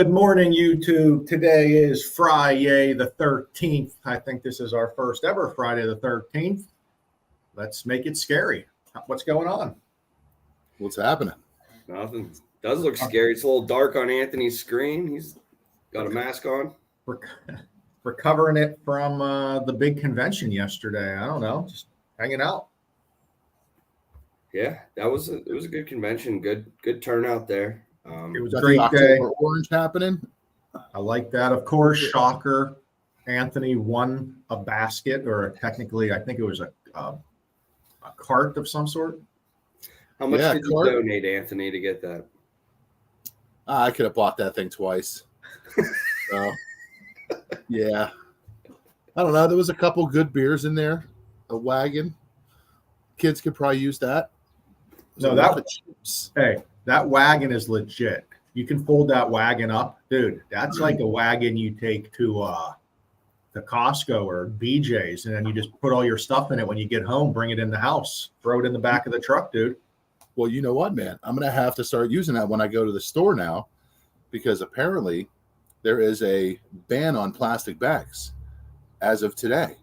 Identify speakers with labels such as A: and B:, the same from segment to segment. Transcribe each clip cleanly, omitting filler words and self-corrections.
A: Good morning, YouTube. Today is Friday the 13th. I think this is our first ever Friday the 13th. Let's make it scary. What's going on?
B: What's happening?
C: Nothing. Does look scary. It's a little dark on Anthony's screen. He's got a mask on.
A: We're covering it from the big convention yesterday. I don't know, just hanging out.
C: Yeah, it was a good convention. Good turnout there.
A: It was a great day.
B: Orange happening.
A: I like that. Of course, shocker. Anthony won a basket, or technically, I think it was a cart of some sort.
C: How much did you donate, Anthony, to get that?
B: I could have bought that thing twice. So, yeah. I don't know. There was a couple good beers in there. A wagon. Kids could probably use that.
A: No, that wagon is legit. You can fold that wagon up. Dude, that's like a wagon you take to Costco or BJ's, and then you just put all your stuff in it when you get home, bring it in the house, throw it in the back of the truck, dude.
B: Well, you know what, man? I'm going to have to start using that when I go to the store now, because apparently there is a ban on plastic bags as of today.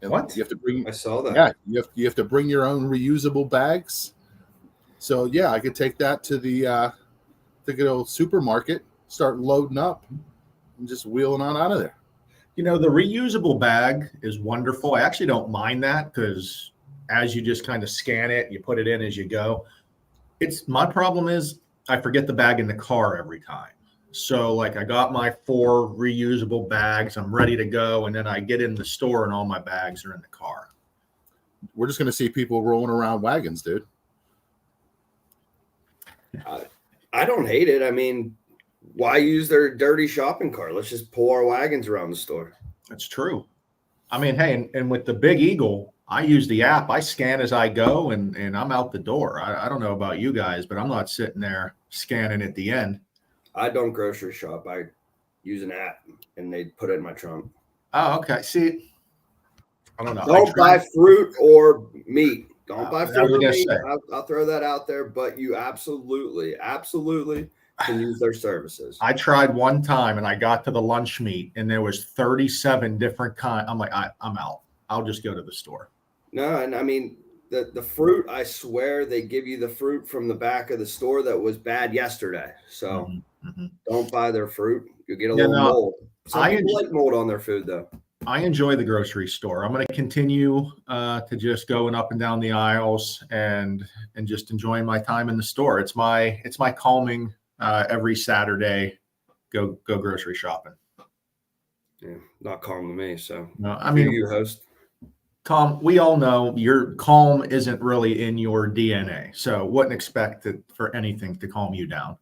B: And
A: what?
B: You have to bring.
C: I saw that.
B: Yeah, you have to bring your own reusable bags. So yeah, I could take that to the good old supermarket, start loading up, and just wheeling on out of there.
A: You know, the reusable bag is wonderful. I actually don't mind that because as you just kind of scan it, you put it in as you go. My problem is I forget the bag in the car every time. So like I got my 4 reusable bags, I'm ready to go, and then I get in the store and all my bags are in the car.
B: We're just going to see people rolling around wagons, dude.
C: I don't hate it. I mean, why use their dirty shopping cart? Let's just pull our wagons around the store.
A: That's true. I mean, hey, and with the Big Eagle, I use the app. I scan as I go, and I'm out the door. I don't know about you guys, but I'm not sitting there scanning at the end.
C: I don't grocery shop. I use an app, and they put it in my trunk.
A: Oh, okay. See, I don't know.
C: Don't buy fruit or meat. Don't buy fruit or meat. I'll throw that out there, but you absolutely can use their services.
A: I tried one time, and I got to the lunch meat, and there was 37 different kinds. I'm like, I'm out. I'll just go to the store.
C: No, and I mean, the fruit, I swear they give you the fruit from the back of the store that was bad yesterday. So don't buy their fruit. You'll get a little mold. Some people like mold on their food, though.
A: I enjoy the grocery store. I'm going to continue to just going up and down the aisles and just enjoying my time in the store. It's my calming every Saturday. Go grocery shopping.
C: Yeah, not calm to me. So
A: no, I mean,
C: you host.
A: Tom, we all know your calm isn't really in your DNA, so wouldn't expect for anything to calm you down.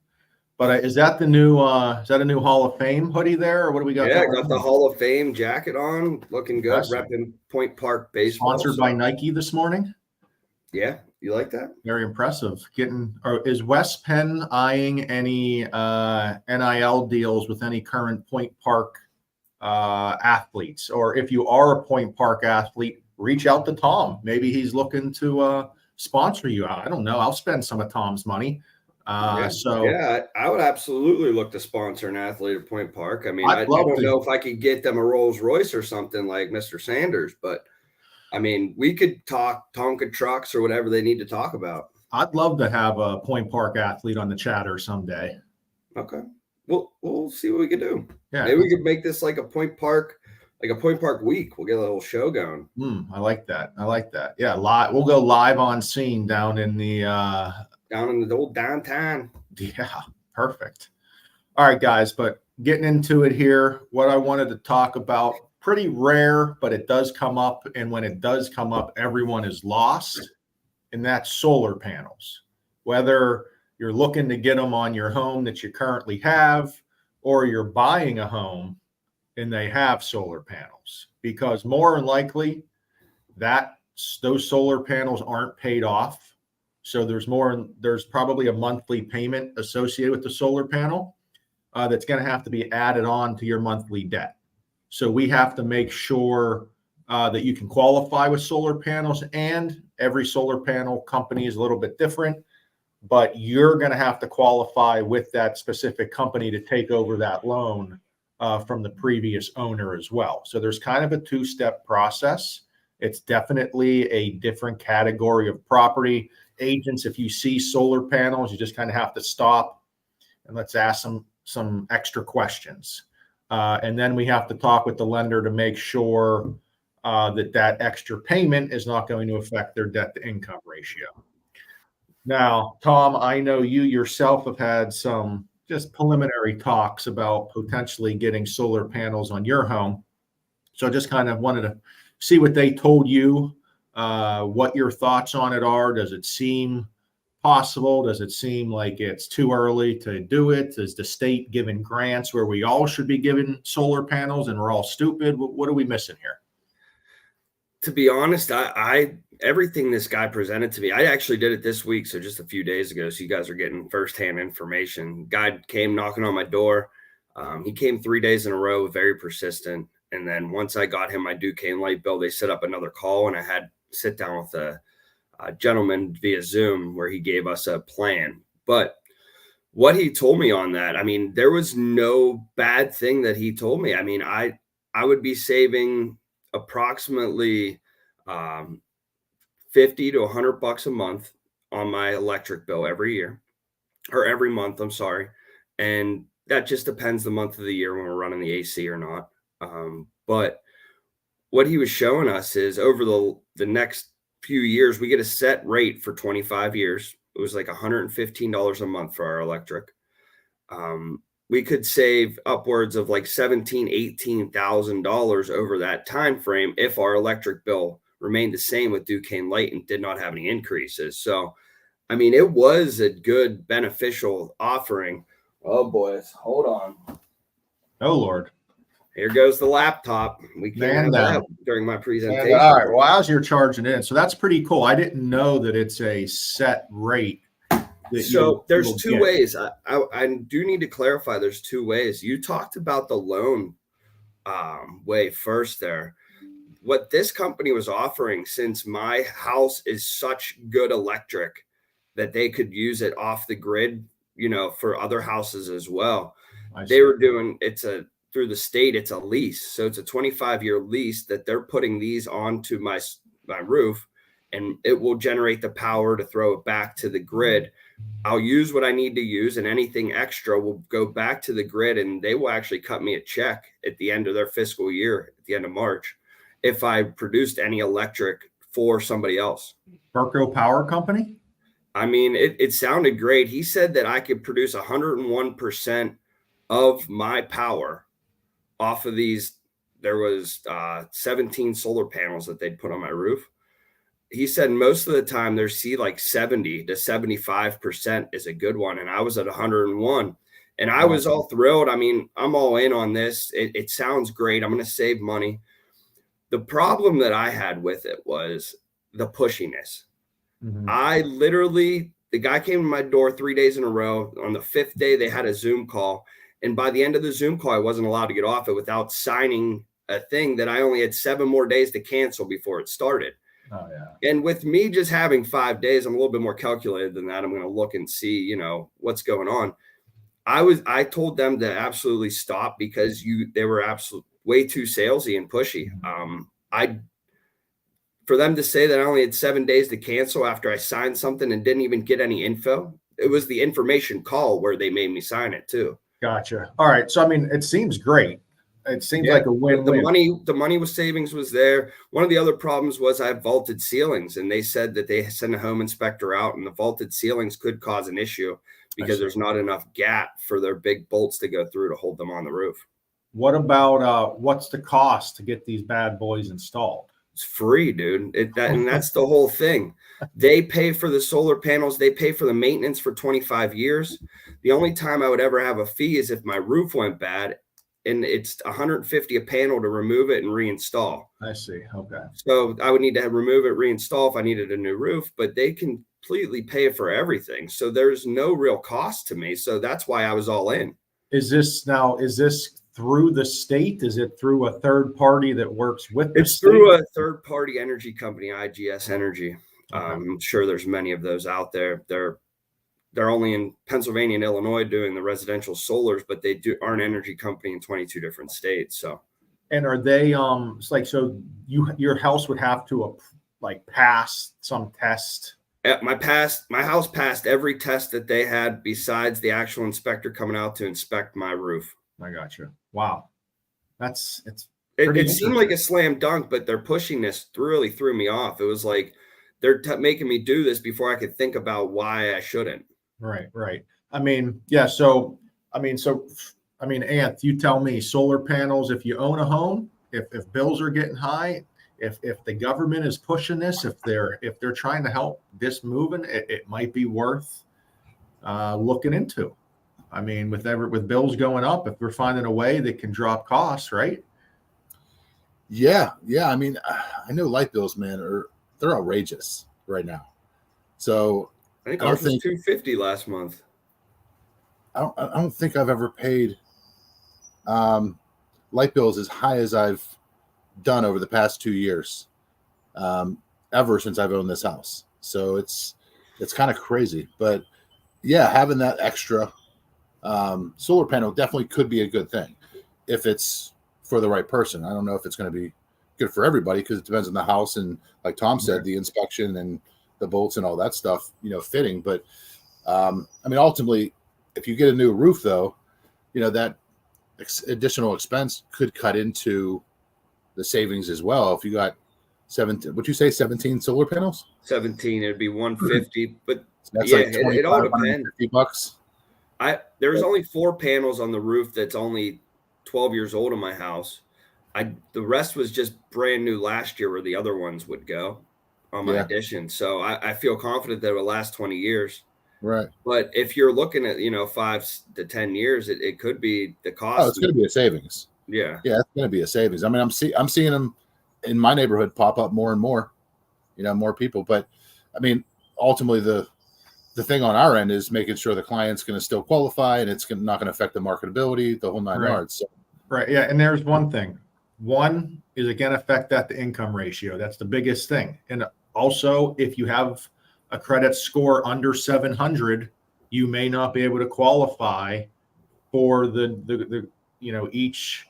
A: But is that a new Hall of Fame hoodie there, or what do we got?
C: Yeah, I got the Hall of Fame jacket on, looking good, repping Point Park baseball.
A: Sponsored by Nike this morning.
C: Yeah, you like that?
A: Very impressive. Is Wes Penn eyeing any NIL deals with any current Point Park athletes? Or if you are a Point Park athlete, reach out to Tom. Maybe he's looking to sponsor you. I don't know. I'll spend some of Tom's money.
C: I would absolutely look to sponsor an athlete at Point Park. I mean, I don't know if I could get them a Rolls Royce or something like Mr. Sanders, but I mean, we could talk Tonka trucks or whatever they need to talk about.
A: I'd love to have a Point Park athlete on the chatter someday.
C: Okay. We'll see what we can do.
A: Yeah.
C: Maybe we could make this like a Point Park week. We'll get a little show going.
A: I like that. Yeah. We'll go live on scene down in the
C: old downtown.
A: Yeah. Perfect. All right, guys, but getting into it here, what I wanted to talk about, pretty rare, but it does come up. And when it does come up, everyone is lost. And that's solar panels. Whether you're looking to get them on your home that you currently have, or you're buying a home and they have solar panels, because more than likely those solar panels aren't paid off. So there's probably a monthly payment associated with the solar panel that's going to have to be added on to your monthly debt. So we have to make sure that you can qualify with solar panels, and every solar panel company is a little bit different. but you're going to have to qualify with that specific company to take over that loan from the previous owner as well. So there's kind of a two-step process. It's definitely a different category of property. Agents, if you see solar panels, you just kind of have to stop and let's ask some extra questions. And then we have to talk with the lender to make sure that extra payment is not going to affect their debt to income ratio. Now, Tom, I know you yourself have had some just preliminary talks about potentially getting solar panels on your home. So I just kind of wanted to see what they told you, what your thoughts on it are. Does it seem possible? Does it seem like it's too early to do it? Is the state giving grants where we all should be given solar panels and we're all stupid? What are we missing here?
C: To be honest, I everything this guy presented to me, I actually did it this week. So just a few days ago. So you guys are getting firsthand information. Guy came knocking on my door. He came 3 days in a row, very persistent. And then once I got him my Duquesne light bill, they set up another call and I had to sit down with a gentleman via Zoom where he gave us a plan. But what he told me on that, I mean, there was no bad thing that he told me. I mean, I would be saving approximately 50 to $100 a month on my electric bill every year, or every month, I'm sorry. And that just depends the month of the year when we're running the AC or not. But what he was showing us is over the next few years, we get a set rate for 25 years. It was like $115 a month for our electric. We could save upwards of like $17,000, $18,000 over that time frame if our electric bill remained the same with Duquesne Light and did not have any increases. So, I mean, it was a good beneficial offering. Oh, boys, hold on.
A: Oh, Lord.
C: Here goes the laptop. We can't have that during my presentation.
A: All right. Well, as you're charging in, so that's pretty cool. I didn't know that it's a set rate.
C: So there's two ways. I do need to clarify. There's two ways. You talked about the loan way first there. What this company was offering, since my house is such good electric that they could use it off the grid, you know, for other houses as well. They were doing through the state, it's a lease. So it's a 25-year lease that they're putting these onto my roof, and it will generate the power to throw it back to the grid. I'll use what I need to use, and anything extra will go back to the grid, and they will actually cut me a check at the end of their fiscal year, at the end of March, if I produced any electric for somebody else.
A: Burco Power Company?
C: I mean, it sounded great. He said that I could produce 101% of my power off of these. There was 17 solar panels that they'd put on my roof. He said most of the time there's like 70 to 75% is a good one. And I was at 101 and I was all thrilled. I mean, I'm all in on this. It sounds great. I'm going to save money. The problem that I had with it was the pushiness. Mm-hmm. The guy came to my door 3 days in a row. On the fifth day, they had a Zoom call. And by the end of the Zoom call, I wasn't allowed to get off it without signing a thing that I only had 7 more days to cancel before it started.
A: Oh, yeah.
C: And with me just having 5 days, I'm a little bit more calculated than that. I'm going to look and see, you know, what's going on. I told them to absolutely stop because they were absolutely way too salesy and pushy. For them to say that I only had 7 days to cancel after I signed something and didn't even get any info, it was the information call where they made me sign it too.
A: Gotcha. All right. So, I mean, it seems great. It seems like a win-win.
C: The money was savings was there. One of the other problems was I have vaulted ceilings, and they said that they send a home inspector out, and the vaulted ceilings could cause an issue because there's not enough gap for their big bolts to go through to hold them on the roof.
A: What about what's the cost to get these bad boys installed?
C: It's free, dude. And that's the whole thing. They pay for the solar panels. They pay for the maintenance for 25 years. The only time I would ever have a fee is if my roof went bad, and it's $150 a panel to remove it and reinstall.
A: I see. Okay.
C: So I would need to remove it, reinstall if I needed a new roof, but they completely pay for everything. So there's no real cost to me. So that's why I was all in.
A: Is this through the state? Is it through a third party that works with the state?
C: Through a third party energy company, IGS Energy. Okay. I'm sure there's many of those out there. They're they're only in Pennsylvania and Illinois doing the residential solars, but they are an energy company in 22 different states. So,
A: and are they it's like, so your house would have to like pass some test?
C: My house passed every test that they had besides the actual inspector coming out to inspect my roof.
A: I got you. Wow. It
C: seemed like a slam dunk, but they're pushing this really threw me off. It was like they're making me do this before I could think about why I shouldn't.
A: Right. I mean, yeah. So, Anth, you tell me, solar panels, if you own a home, if bills are getting high, if the government is pushing this, if they're trying to help this moving, it might be worth looking into. I mean, with bills going up, if we're finding a way that can drop costs, right?
B: Yeah. I mean, I know light bills, man, they're outrageous right now. So
C: I think ours was $250 last month.
B: I don't think I've ever paid light bills as high as I've done over the past 2 years, ever since I've owned this house. So it's kind of crazy, but yeah, having that extra solar panel definitely could be a good thing if it's for the right person. I don't know if it's going to be good for everybody because it depends on the house and, like Tom said, the inspection and the bolts and all that stuff, fitting. But I mean, ultimately, if you get a new roof, though, that additional expense could cut into the savings as well. If you got 17 solar panels?
C: 17, it'd be 150, but
B: that's like it all depends. $50.
C: There's only 4 panels on the roof that's only 12 years old in my house. The rest was just brand new last year where the other ones would go on my addition. So I feel confident that it will last 20 years.
B: Right.
C: But if you're looking at, 5 to 10 years, it could be the cost.
B: Oh, it's going to be a savings.
C: Yeah.
B: Yeah, it's going to be a savings. I mean, I'm seeing them in my neighborhood pop up more and more, more people. But I mean, ultimately the thing on our end is making sure the client's going to still qualify and it's not going to affect the marketability, the whole 9 yards. So.
A: Right. Yeah. And there's one thing. One is it going to affect that the income ratio. That's the biggest thing. And also, if you have a credit score under 700, you may not be able to qualify for the each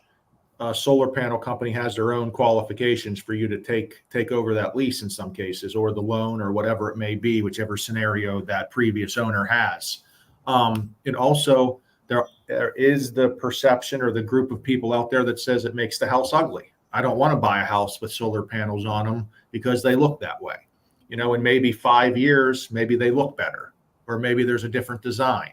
A: solar panel company has their own qualifications for you to take over that lease in some cases, or the loan, or whatever it may be, whichever scenario that previous owner has. And also, there is the perception or the group of people out there that says it makes the house ugly. I don't want to buy a house with solar panels on them because they look that way. In maybe 5 years, maybe they look better, or maybe there's a different design.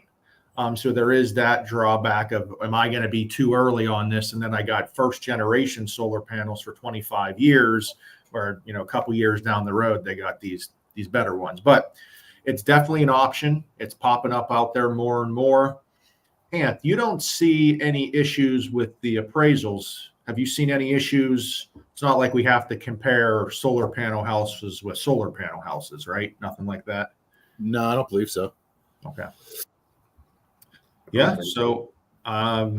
A: So there is that drawback of, am I going to be too early on this? And then I got first generation solar panels for 25 years, where, a couple years down the road, they got these better ones. But it's definitely an option. It's popping up out there more and more. And you don't see any issues with the appraisals. Have you seen any issues? It's not like we have to compare solar panel houses with solar panel houses, right? Nothing like that.
B: No, I don't believe so.
A: Okay. Yeah. So,
C: I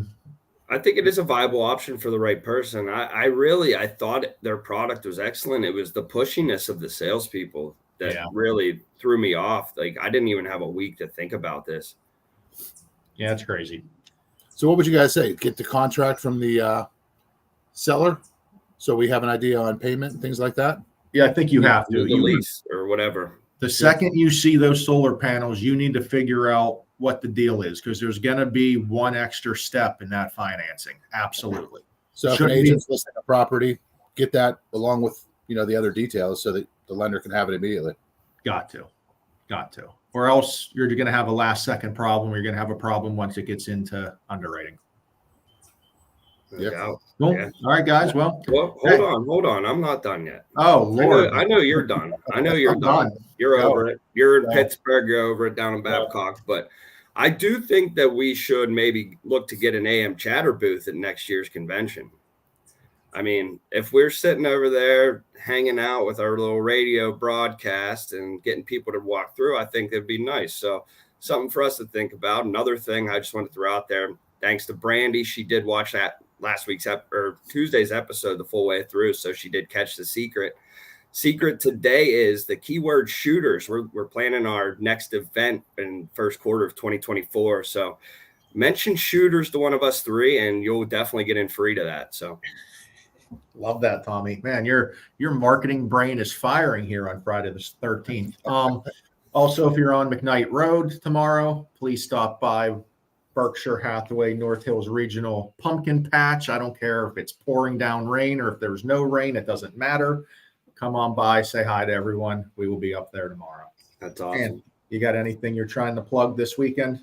C: think it is a viable option for the right person. I thought their product was excellent. It was the pushiness of the salespeople that really threw me off. Like, I didn't even have a week to think about this.
A: Yeah, it's crazy.
B: So what would you guys say? Get the contract from the seller so we have an idea on payment and things like that?
A: Yeah, I think you have to.
C: The lease or whatever.
A: The second you see those solar panels, you need to figure out what the deal is, because there's going to be one extra step in that financing. Absolutely.
B: So if an agent's listing a property, get that along with, the other details so that the lender can have it immediately.
A: Got to. Or else you're going to have a last second problem. You're going to have a problem once it gets into underwriting.
C: Yeah.
A: Cool. Yeah. All right, guys. Well,
C: hold on. I'm not done yet.
A: Oh, Lord.
C: I know you're done. Done. You're over it. You're in Pittsburgh. You're over it down in Babcock. But I do think that we should maybe look to get an AM chatter booth at next year's convention. I mean, if we're sitting over there hanging out with our little radio broadcast and getting people to walk through, I think it'd be nice. So something for us to think about. Another thing I just want to throw out there, thanks to Brandy, she did watch that last week's or Tuesday's episode the full way through. So she did catch the secret. secret today is the keyword shooters. We're planning our next event in first quarter of 2024. So mention shooters to one of us three, and you'll definitely get in free to that. So
A: love that, Tommy. Man, your marketing brain is firing here on Friday the 13th. Also, if you're on McKnight Road tomorrow, please stop by Berkshire Hathaway North Hills Regional Pumpkin Patch. I don't care if it's pouring down rain or if there's no rain, it doesn't matter. Come on by, say hi to everyone. We will be up there tomorrow.
C: That's awesome. And
A: you got anything you're trying to plug this weekend?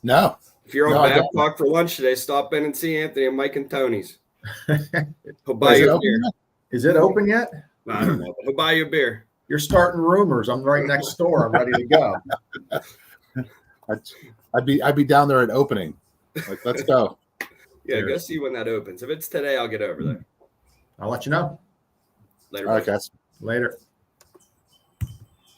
C: No. If you're on Babcock for lunch today, stop in and see Anthony and Mike and Tony's. He'll buy you a beer.
A: Is it open yet?
C: I don't know. He'll buy you a beer.
A: You're starting rumors. I'm right next door. I'm ready to go.
B: I'd be down there at opening. Like, let's go.
C: Yeah, go see when that opens. If it's today, I'll get over there.
A: I'll let you know.
C: Later.
B: All right, guys.
A: Later.